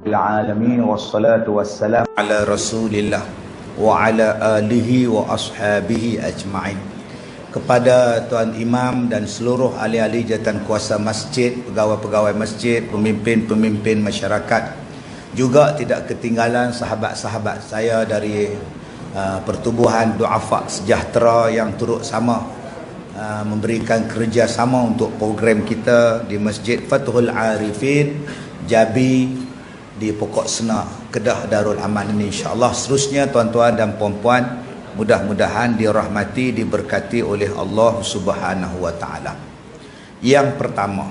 العالمين والصلاة والسلام على رسول الله وعلى آله وأصحابه أجمعين. Kepada Tuan Imam dan seluruh ahli-ahli jawatan kuasa masjid, pegawai-pegawai masjid, pemimpin-pemimpin masyarakat, juga tidak ketinggalan sahabat-sahabat saya dari pertubuhan Du'afa Sejahtera yang turut sama memberikan kerjasama untuk program kita di Masjid Fathul Arifin Jabi di Pokok Sena Kedah Darul Aman ini, insya-Allah. Seterusnya tuan-tuan dan puan-puan, mudah-mudahan dirahmati, diberkati oleh Allah Subhanahu wa taala. Yang pertama,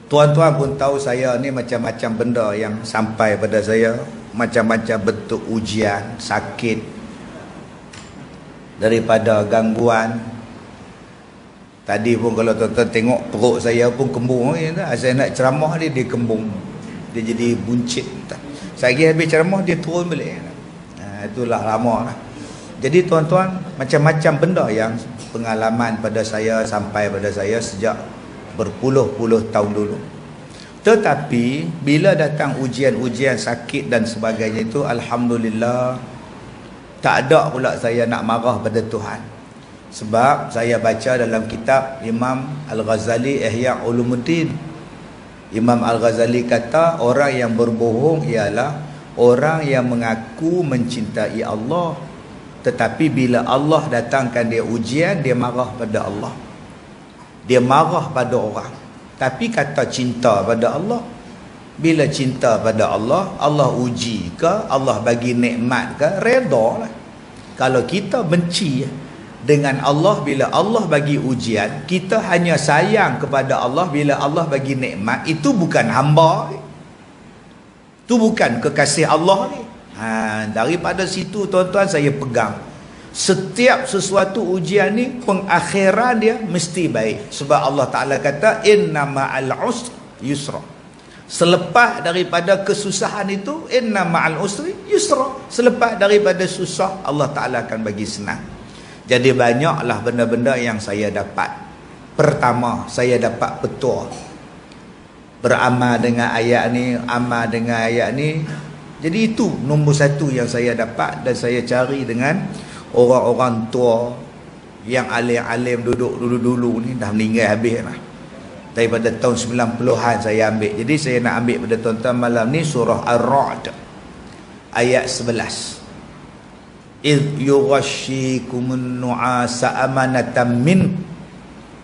tuan-tuan pun tahu saya ni macam-macam benda yang sampai pada saya, macam-macam bentuk ujian, sakit, daripada gangguan. Tadi pun kalau tuan-tuan tengok perut saya pun kembung, saya nak ceramah dia kembung, dia jadi buncit. Saya habis ceramah dia turun balik. Itulah lama lah. Jadi tuan-tuan, macam-macam benda yang pengalaman pada saya, sampai pada saya sejak berpuluh-puluh tahun dulu. Tetapi bila datang ujian-ujian sakit dan sebagainya itu, alhamdulillah, tak ada pula saya nak marah pada Tuhan. Sebab saya baca dalam kitab Imam Al-Ghazali Ihya Ulumuddin, Imam Al-Ghazali kata orang yang berbohong ialah orang yang mengaku mencintai Allah, tetapi bila Allah datangkan dia ujian, dia marah pada Allah, dia marah pada orang. Tapi kata cinta pada Allah, bila cinta pada Allah, Allah uji ke, Allah bagi nikmat ke, redha lah. Kalau kita benci dengan Allah, bila Allah bagi ujian, kita hanya sayang kepada Allah bila Allah bagi nikmat, itu bukan hamba, itu bukan kekasih Allah ni. Daripada situ tuan-tuan saya pegang, setiap sesuatu ujian ni pengakhiran dia mesti baik. Sebab Allah Ta'ala kata inna ma'al usri yusra. Selepas daripada kesusahan itu, inna ma'al usri yusra, selepas daripada susah Allah Ta'ala akan bagi senang. Jadi banyaklah benda-benda yang saya dapat. Pertama, saya dapat petua, beramal dengan ayat ni, amal dengan ayat ni. Jadi itu nombor satu yang saya dapat, dan saya cari dengan orang-orang tua yang alim-alim duduk dulu-dulu ni, dah meninggal habis lah. Daripada tahun 90-an saya ambil. Jadi saya nak ambil pada tuan-tuan malam ni surah Ar-Ra'd ayat 11. إِذْ يُغَشِّيكُمُ النُّعَاسَ أَمَنَةً مِّنْهُ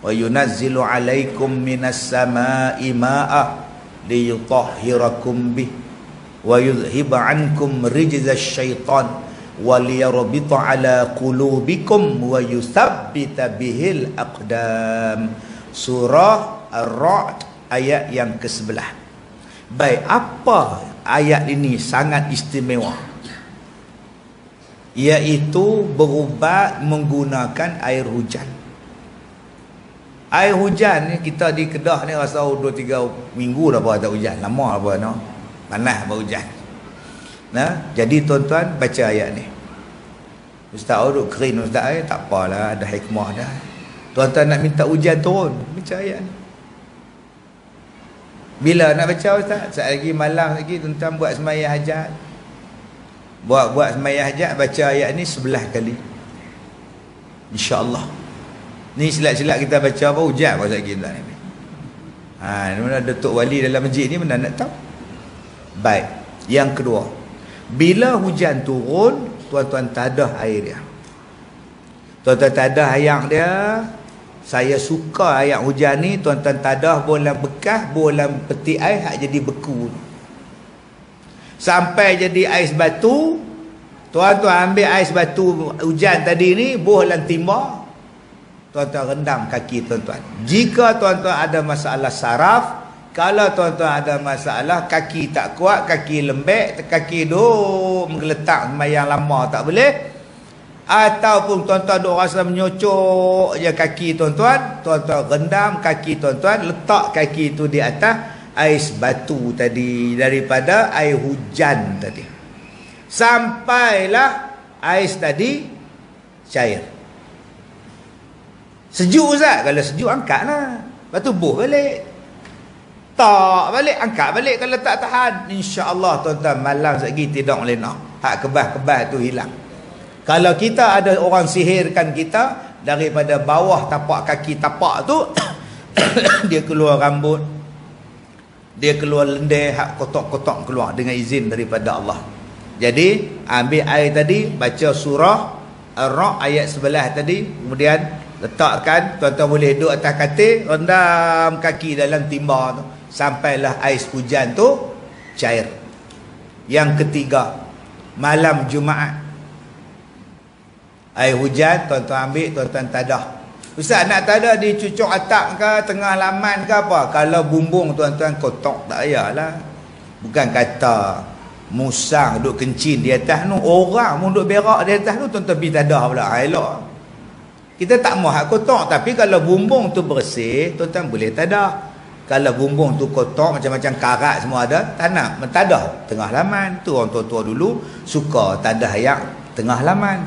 وَيُنَزِّلُ عَلَيْكُمْ مِنَ السَّمَاءِ مَاءً لِيُطَهِّرَكُمْ بِهِ وَيُذْهِبَ عَنْكُمْ رِجْزَ الشَّيْطَانِ وَلِيَرْبِطَ عَلَى قُلُوبِكُمْ وَيُثَبِّتَ بِهِ الْأَقْدَامِ. Surah Ar-Ra'd ayat yang ke-11. Baik, apa ayat ini sangat istimewa? Iaitu berubat menggunakan air hujan. Air hujan ni, kita di Kedah ni rasa 2-3 minggu dah tak hujan. Lama apa no? Panas apa hujan. Jadi tuan-tuan baca ayat ni. Ustaz duduk kering ustaz, tak apalah, ada hikmah dah. Tuan-tuan nak minta hujan turun, baca ayat ni. Bila nak baca ustaz? Saat lagi malam lagi tuan-tuan buat sembahyang hajat. Buat sembahyang hajat, baca ayat ni 11 kali. InsyaAllah. Ni silat-silat kita baca apa hujan pasal kita ni. Mana Datuk Wali dalam masjid ni mana nak tahu. Baik. Yang kedua, bila hujan turun, tuan-tuan tadah air dia. Tuan-tuan tadah air dia. Saya suka ayat hujan ni, tuan-tuan tadah bola bekas, bola peti air hak jadi beku, sampai jadi ais batu. Tuan-tuan ambil ais batu hujan tadi ni, buh dalam timba, tuan-tuan rendam kaki tuan-tuan. Jika tuan-tuan ada masalah saraf, kalau tuan-tuan ada masalah kaki tak kuat, kaki lembek, kaki duk menggeletak sembahyang lama tak boleh, ataupun tuan-tuan duk rasa menyocok je kaki tuan-tuan, tuan-tuan rendam kaki tuan-tuan, letak kaki tu di atas ais batu tadi, daripada air hujan tadi, sampailah ais tadi cair. Sejuk Ustaz? Kalau sejuk angkatlah, lepas tu buh balik. letak balik, angkat balik. Kalau tak tahan, insya-Allah tuan-tuan, malam lagi tidak lena. Hak kebas-kebas tu hilang. Kalau kita ada orang sihirkan kita daripada bawah tapak kaki tapak tu dia keluar rambut, dia keluar lendir, hak kotak-kotak keluar dengan izin daripada Allah. Jadi ambil air tadi, baca surah Ar-Ra'd ayat 11 tadi, kemudian letakkan, tuan-tuan boleh duduk atas katil, rendam kaki dalam timba tu sampailah air hujan tu cair. Yang ketiga, malam Jumaat, air hujan tuan-tuan ambil, tuan-tuan tadah. Ustaz nak tadah di cucuk atap ke, tengah laman ke apa? Kalau bumbung tuan-tuan kotak tak payahlah. Bukan kata musang duduk kencing di atas tu, orang pun duduk berak di atas tu, tuan-tuan pergi tadah pula. Elok. Kita tak mau hak kotak, tapi kalau bumbung tu bersih, tuan-tuan boleh tadah. Kalau bumbung tu kotak, macam-macam karat semua ada, tak nak mentadah tengah laman. Tu orang tua-tua dulu suka tadah yang tengah laman.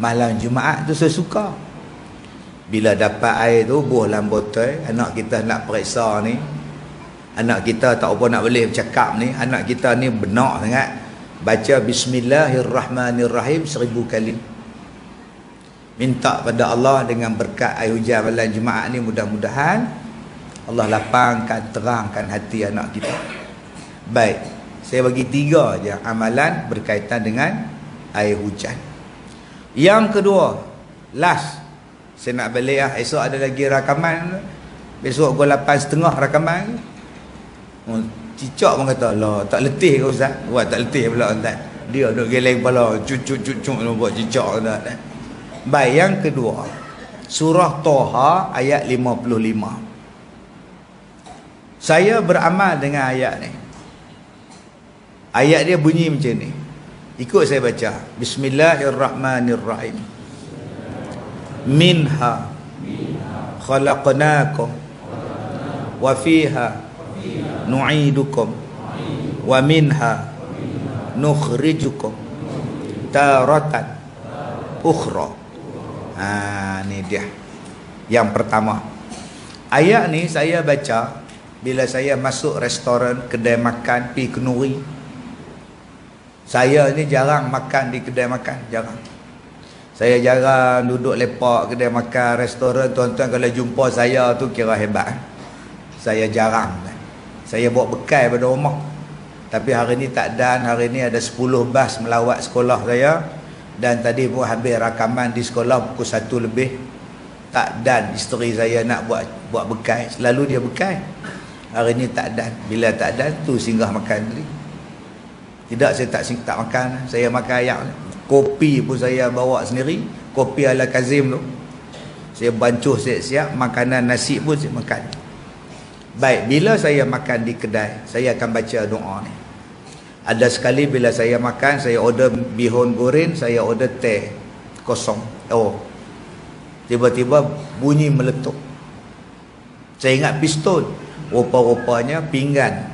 Malam Jumaat tu saya suka. Bila dapat air tu, buah dalam botol, anak kita nak periksa ni, anak kita tak apa nak boleh bercakap ni, anak kita ni benak sangat, baca Bismillahirrahmanirrahim 1000 kali. Minta pada Allah dengan berkat air hujan malam Jumaat ni, mudah-mudahan Allah lapangkan, terangkan hati anak kita. Baik, saya bagi 3 je amalan berkaitan dengan air hujan. Yang kedua, last, saya nak balik lah. Esok ada lagi rakaman. Besok pukul 8.30 rakaman. Cicak pun kata, lah tak letih ke Ustaz? Wah, tak letih pula Ustaz. Dia duduk geleng kepala, cucuk-cucuk buat cicak. Baik, yang kedua, surah Toha ayat 55. Saya beramal dengan ayat ni. Ayat dia bunyi macam ni. Ikut saya baca. Bismillahirrahmanirrahim. Minha khalaqnakum wa fiha nu'idukum wa minha nukhrijukum taratan ukhra. Ni dia yang pertama. Ayat ni saya baca bila saya masuk restoran, kedai makan, pergi kenduri. Saya ni jarang makan di kedai makan, jarang. Saya jarang duduk lepak kedai makan, restoran. Tuan-tuan kalau jumpa saya tu kira hebat. Saya jarang. Saya bawa bekal pada rumah. Tapi hari ni tak dan, hari ni ada 10 bas melawat sekolah saya. Dan tadi pun habis rakaman di sekolah pukul 1 lebih. Tak dan isteri saya nak buat bekal. Selalu dia bekal. Hari ni tak dan. Bila tak dan tu singgah makan tadi. Tidak, saya tak makan. Saya makan ayam. Kopi pun saya bawa sendiri. Kopi ala Kazim tu. Saya bancuh siap-siap. Makanan nasi pun saya makan. Baik, bila saya makan di kedai, saya akan baca doa ni. Ada sekali bila saya makan, saya order bihun goreng, saya order teh kosong. Oh, tiba-tiba bunyi meletup. Saya ingat pistol. Rupa-rupanya pinggan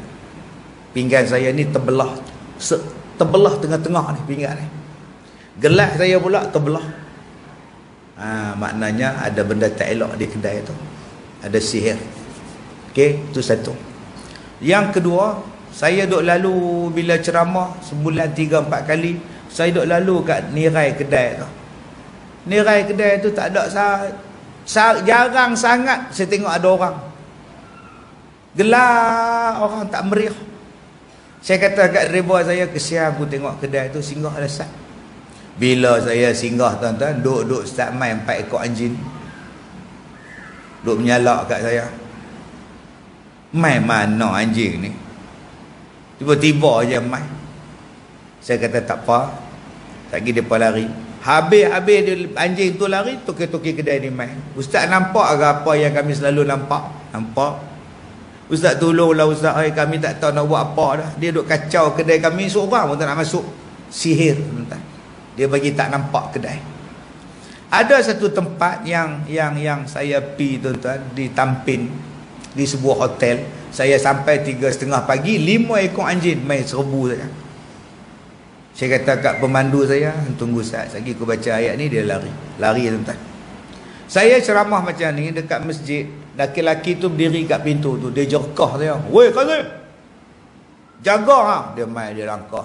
saya ni terbelah. Terbelah tengah-tengah ni pinggan ni. Gelas saya pula terbelah. Maknanya ada benda tak elok di kedai tu. Ada sihir. Okey, itu satu. Yang kedua, saya duk lalu bila ceramah sebulan 3-4 kali, saya duk lalu kat nirai kedai tu. Nirai kedai tu tak ada jarang sangat saya tengok ada orang. Gelap, orang tak meriah. Saya kata kat driver saya, kesian aku tengok kedai tu, singgah ada sat. Bila saya singgah tuan-tuan, duk start main 4 ekor anjing. Duk menyalak kat saya. Main mana anjing ni? Tiba-tiba je main. Saya kata tak apa. Tak pergi mereka lari. Habis dia anjing tu lari, toki-toki kedai ni main. Ustaz nampak ke apa yang kami selalu nampak? Nampak. Ustaz tolonglah Ustaz, kami tak tahu nak buat apa dah. Dia duk kacau kedai kami, seorang pun tak nak masuk. Sihir tuan-tuan. Dia bagi tak nampak kedai. Ada satu tempat yang saya pergi tuan-tuan, di Tampin, di sebuah hotel. Saya sampai 3:30 pagi, 5 ekor anjing main serbu saja. Saya kata kat pemandu saya, tunggu Ustaz, lagi aku baca ayat ni, dia lari tuan-tuan. Saya ceramah macam ni dekat masjid Laki-laki tu berdiri kat pintu tu, dia jerkah dia. Weh Kazim, jaga ha. Dia mai, dia langkah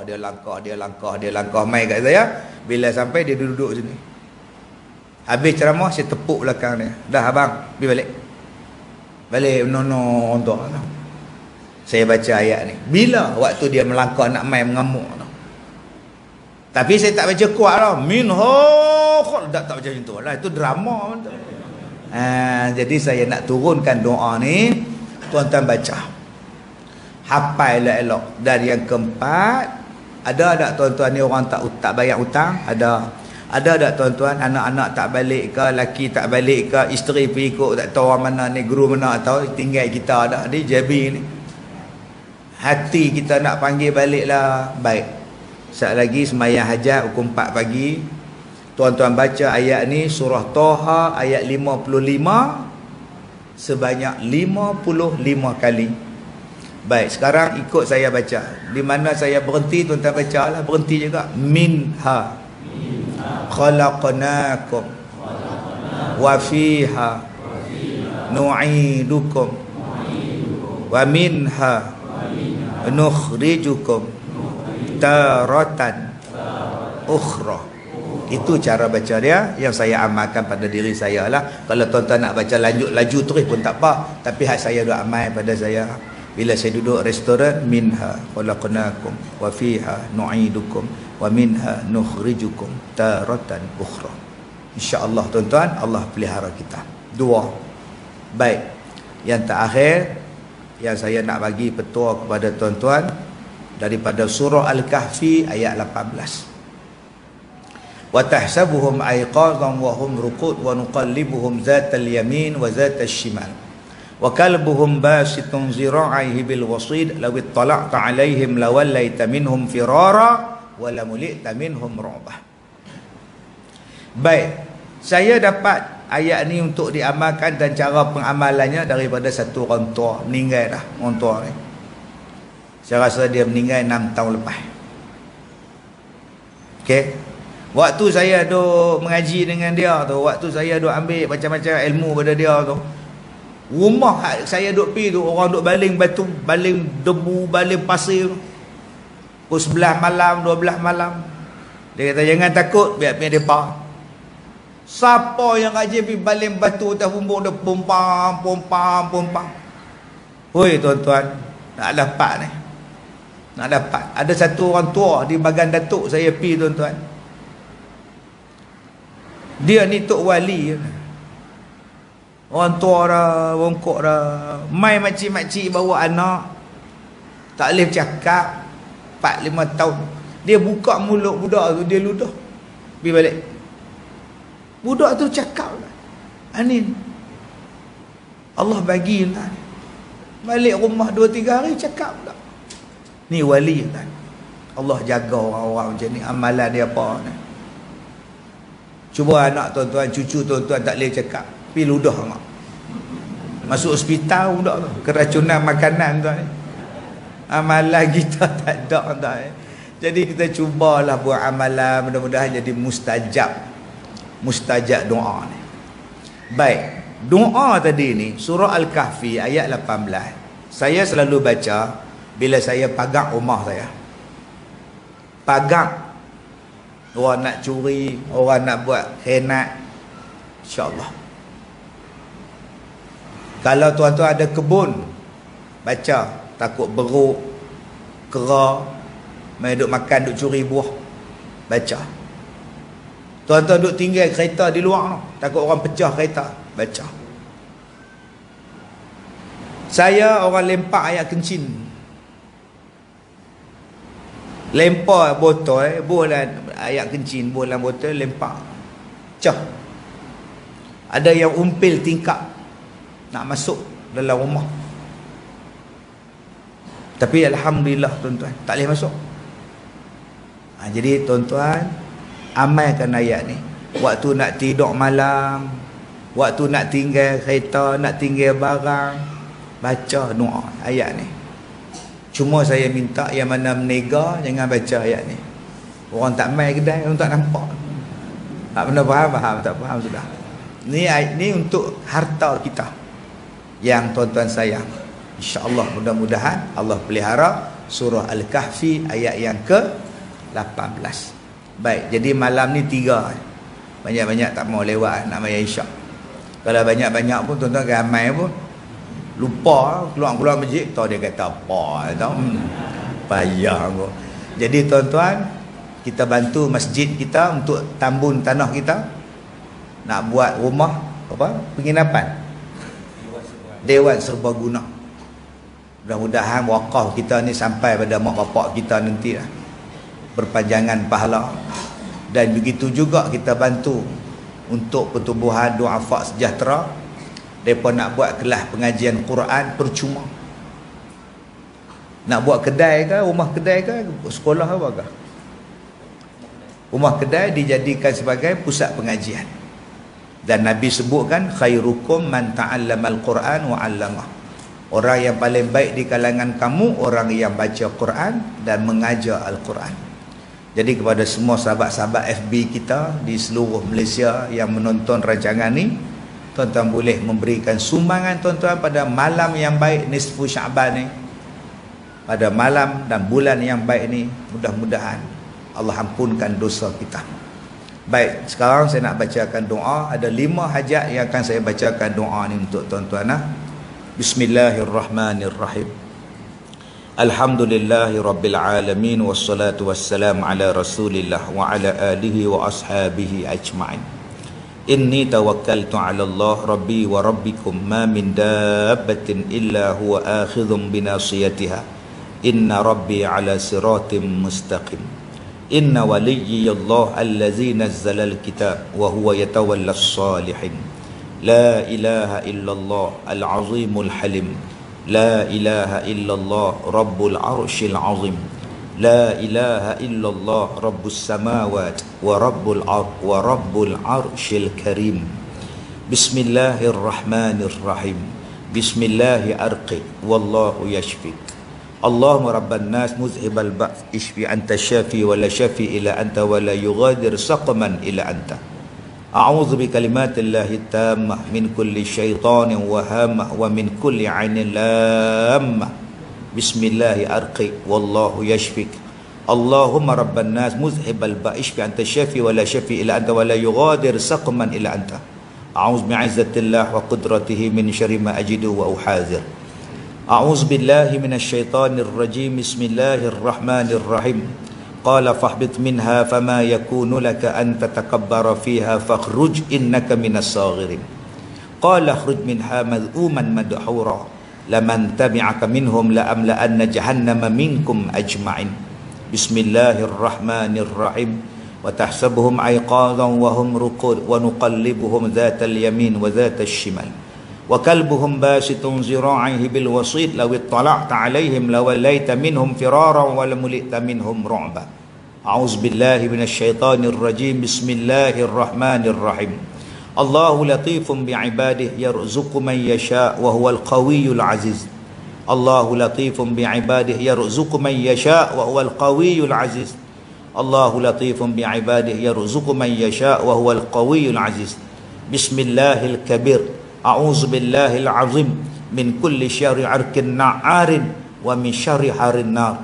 mai kat saya. Bila sampai dia duduk sini. Habis ceramah saya tepuk belakang dia. Dah abang, pergi balik. Balik untuk saya baca ayat ni. Bila waktu dia melangkah nak mai mengamuk tu. Tapi saya tak baca kuat lah. Tak baca macam tu lah. Itu drama. Jadi saya nak turunkan doa ni. Tuan-tuan baca. Hafal elok. Dan yang keempat, ada tak tuan-tuan ni orang tak bayar hutang? Ada. Ada tak tuan-tuan anak-anak tak balik ke, laki tak balik ke, isteri pergi ikut tak tahu orang mana ni, guru mana tahu, tinggal kita dah di JB ni. Hati kita nak panggil balik lah. Baik. Sekejap lagi sembahyang hajat pukul 4 pagi. Tuan-tuan baca ayat ni, surah Taha ayat 55 sebanyak 55 kali. Baik, sekarang ikut saya baca. Di mana saya berhenti, tuan-tuan baca lah. Berhenti juga. Minha khalaqnakum wa fiha nu'idukum wa minha nukhrijukum taratan ukhra. Itu cara baca dia yang saya amalkan pada diri saya lah. Kalau tuan-tuan nak baca laju terus pun tak apa, tapi hak saya dah amal pada saya. Bila saya duduk restoran, minha khalaqnakum wa fiha nu'idukum wa minha nukhrijukum taratan ukhra. InsyaAllah tuan-tuan, Allah pelihara kita. Dua. Baik. Yang terakhir yang saya nak bagi petua kepada tuan-tuan daripada surah Al-Kahfi ayat 18. Wa tahsabuhum aiqadhan wa hum ruqud wa nuqallibuhum zatal yamin wa zatal shimal wa kalbuhum basitun zira'ihi bil wasid law ittala'ta 'alaihim lawallaita minhum firara wa lamulita minhum ru'bah. Baik, saya dapat ayat ni untuk diamalkan dan cara pengamalannya daripada satu orang tua meninggal dah. Orang tua ni saya rasa dia meninggal 6 tahun lepas. Okey, waktu saya duk mengaji dengan dia tu, waktu saya duk ambil macam-macam ilmu pada dia tu, rumah saya duk pergi tu, orang duk baling batu, baling debu, baling pasir tu. Pukul 11 malam, 12 malam. Dia kata jangan takut, biar pergi depa. Siapa yang rajin pergi baling batu atas bumbung dia pompang. Hoi tuan-tuan, nak dapat ni. Nak dapat. Ada satu orang tua di Bagan Datuk saya pergi tuan-tuan. Dia ni tok wali. Orang tua dah, bongkok dah. Mai makcik-makcik bawa anak. Tak boleh bercakap. 4-5 tahun. Dia buka mulut budak tu, dia ludah. Pergi balik. Budak tu cakap lah. Anin, Allah bagilah. Balik rumah 2-3 hari cakap tak. Ni wali kan. Allah jaga orang-orang macam ni. Amalan dia apa ni. Cuba anak tuan-tuan, cucu tuan-tuan tak boleh cakap. Pergi ludah anak. Masuk hospital budak tu. Keracunan makanan tuan. Amalan kita tak ada tuan. Jadi kita cubalah buat amalan, mudah-mudahan jadi mustajab doa ni. Baik, doa tadi ni surah Al-Kahfi ayat 18. Saya selalu baca bila saya pagar rumah saya. Pagar orang nak curi, orang nak buat khianat, insya-Allah. Kalau tuan-tuan ada kebun, baca, takut beruk, kera, mai duk makan, duk curi buah, baca. Tuan-tuan duk tinggal kereta di luar, takut orang pecah kereta, baca. Saya orang lempak ayat kencing. Lempar botol, bolan ayat kencing, bolan botol lempak. Cah. Ada yang umpil tingkap nak masuk dalam rumah. Tapi alhamdulillah tuan-tuan, tak boleh masuk. Jadi tuan-tuan, amalkan ayat ni. Waktu nak tidur malam, waktu nak tinggal kereta, nak tinggal barang, baca doa ayat ni. Cuma saya minta yang mana menega jangan baca ayat ni. Orang tak main kedai, orang tak nampak. Tak pernah faham, tak faham sudah. Ni untuk harta kita. yang tuan-tuan sayang. InsyaAllah mudah-mudahan Allah pelihara surah Al-Kahfi ayat yang ke-18. Baik, jadi malam ni 3. Banyak-banyak tak mau lewat nak maya isyak. Kalau banyak-banyak pun tuan-tuan ramai pun lupa keluar-keluar masjid, tahu dia kata apa tahu. Payah kau. Jadi tuan-tuan, kita bantu masjid kita untuk tambun tanah kita nak buat rumah apa? Penginapan. Dewan Serbaguna. Mudah-mudahan wakaf kita ni sampai pada mak bapak kita nanti lah. Berpanjangan pahala. Dan begitu juga kita bantu untuk pertubuhan du'afa sejahtera. Mereka nak buat kelas pengajian Quran percuma. Nak buat kedai ke, rumah kedai ke, sekolah apa ke? Rumah kedai dijadikan sebagai pusat pengajian. Dan Nabi sebutkan khairukum man ta'allamal Quran wa 'allamah. Orang yang paling baik di kalangan kamu orang yang baca Quran dan mengajar Al-Quran. Jadi kepada semua sahabat-sahabat FB kita di seluruh Malaysia yang menonton rancangan ni, tuan-tuan boleh memberikan sumbangan tuan-tuan pada malam yang baik nisfu Syaban ni. Pada malam dan bulan yang baik ni, mudah-mudahan Allah ampunkan dosa kita. Baik, sekarang saya nak bacakan doa. Ada 5 hajat yang akan saya bacakan doa ni untuk tuan-tuan. Bismillahirrahmanirrahim. Alhamdulillahi rabbil alamin, wassalatu wassalamu ala rasulillah wa ala alihi wa ashabihi ajma'in. Inni tawakkaltu ala Allah rabbi wa rabbikum ma min dabbatin illa huwa akhidhun binasiyatiha. Inna rabbi ala siratim mustaqim. Inna waliyallah allazi nazzala al-kitab wa huwa yatawalla as-salihin. La ilaha illallah al-azimul halim. La ilaha illallah rabbul arshil azim. La ilaha illallah rabbus samawat wa rabbul arshil karim. Bismillahirrahmanirrahim. Bismillahi arqi wallahu yashfik. Allahumma rabban nas muzhibal ba's ishfi anta syafi wa la syafi ila anta wa la yughadir saqman ila anta. A'udzu bi kalimatillahi tammah min kulli syaitanin wahamah wa min kulli 'ainin lammah. Bismillahi arqi wallahu yashfik. Allahumma rabban nas muzhibal ba's ishfi anta syafi wa la syafi ila anta wa la yughadir saqman ila anta. A'udzu bi'izzatillah wa qudratihi min syarri ma ajidu wa uhazir. A'udzu billahi minasy syaithanir rajim. Bismillahirrahmanirrahim. Qala fahbit minha fama yakunu laka an tatakabbara fiha fakhruj innaka minas saghirin. Qala khruj minha madhuman madhura laman tabi'aka minhum la amla'anna jahannama minkum ajma'in. Bismillahirrahmanirrahim. Wa tahsabuhum aiqadhan wa hum ruqud wa nuqallibuhum dhatal yamin wa dhatal shimal. Wa kalbuhum basitun zira'ihi bil wasit law ittala'ta 'alaihim lawallaita minhum firara wa lamulita minhum ru'ba. A'udzu billahi minasy syaithanir rajim. Bismillahirrahmanirrahim. Allahu latifun bi'ibadihi yarzuqu man yasha' wa huwal qawiyyul 'aziz. Allahu latifun bi'ibadihi yarzuqu man yasha' wa huwal qawiyyul 'aziz. Allahu latifun bi'ibadihi yarzuqu man yasha' wa huwal qawiyyul 'aziz. Bismillahil kabir. A'udzu billahil azim min kulli syarri arkin na'arin wa min syarri harin nar.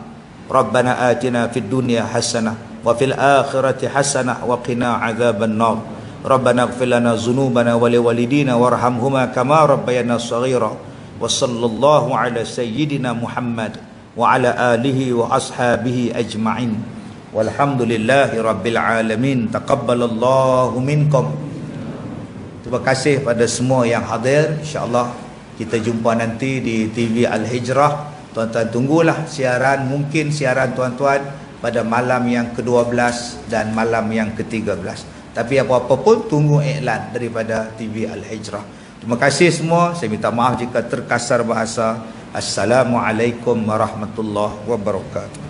Rabbana atina fid dunya hasanah wa fil akhirati hasanah wa qina adzaban nar. Rabbana ighfir lana dzunubana wa liwalidina warhamhuma kama rabbayana shaghira. Wa sallallahu ala sayyidina Muhammad wa ala alihi wa ashabihi ajma'in. Walhamdulillahi rabbil alamin. Taqabbalallahu minkum. Terima kasih pada semua yang hadir. InsyaAllah kita jumpa nanti di TV Al-Hijrah. Tuan-tuan tunggulah siaran, mungkin siaran tuan-tuan pada malam yang ke-12 dan malam yang ke-13. Tapi apa-apa pun tunggu iklan daripada TV Al-Hijrah. Terima kasih semua. Saya minta maaf jika terkasar bahasa. Assalamualaikum warahmatullahi wabarakatuh.